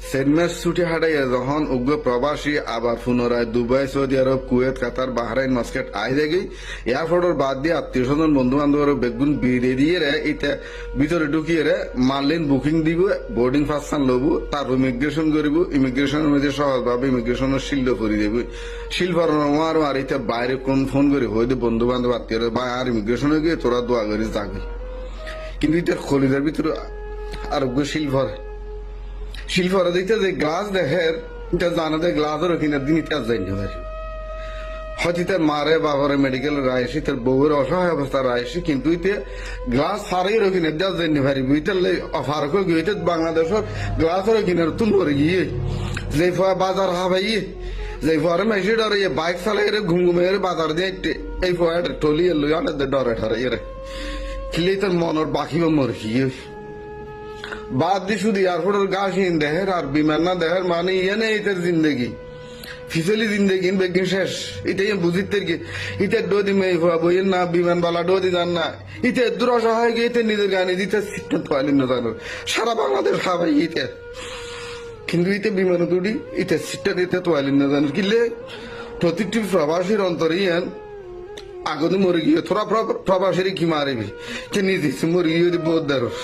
সেনমেস ছুটি হাঁটাইয়া যখন উগ্র প্রবাসী আবার পুনরায় Dubai, Saudi Arabia, Kuwait, Qatar, Bahrain, Muscat আই দেখি এয়ারপোর্টের বাদ দিয়ে আত্মীয় স্বজন বন্ধু বান্ধবের বেগুন বিড়ে দিয়ে রে ইতে ভিতরে ঢুকিয়ে রে মানলেন বুকিং দিব, বোর্ডিং পাস সান লবু, তারপর ইমিগ্রেশন করিব, ইমিগ্রেশনের মধ্যে সহজভাবে ইমিগ্রেশনের শিল্ড করে দেব, শিল ফরানোর আর ইতে বাইরে কোন ফোন করি হয়তো বন্ধু বান্ধব আত্মীয় বা আর ইমিগ্রেশনে গিয়ে তোরা দোয়া করিস যাবি। কিন্তু ইতার খলিদার ভিতরে আর শিল্পরা দিতে যে গ্লাস দেখের এটা জানা যায় গ্লাসের কিনার দিন ইতিহাস যাইনি পারি হয়তো তার মারে বাবারে মেডিকেল রাইসি তার বউয়ের অসহায় অবস্থা রাইসি কিন্তু ইতে গ্লাস সারাই রকিনের দেওয়া যাইনি পারি বুঝতে অফার করে গিয়ে বাংলাদেশের গ্লাসের কিনার তুল করে গিয়ে যে বাজার হাবাই যে ফরে মেসি ডরে বাইক চালাই ঘুম ঘুমে বাজার দিয়ে এই ফোয়ার টলি লই অনেক ডরে ঠরে এরে খিলে তার মনের বাকি মর গিয়ে বাদ দি শুধু এয়ারপোর্টের গাছহীন দেহের আর বিমান না দেহের মানে ইয়ে নেই ইতার জিন্দগি ফিসলি জিন্দগি বেগিন শেষ ইটাই বুঝিতে কি ইতার ডোদি মেয়ে বইয়ের না বিমান বালা ডোদি যান না ইতে দুরসা হয়ে গিয়ে ইতে নিজের গানে দিতে সিটটা পাইলেন না জানো সারা বাংলাদেশ খাবাই ইতে কিন্তু ইতে বিমান দুটি ইতে সিটটা দিতে তোয়াইলেন না জানো কিলে প্রতিটি প্রবাসীর অন্তরে ইয়ান আগতে মরে গিয়ে থোড়া প্রবাসীর কি মারিবি যে নিজে মরে গিয়ে বহুত দারস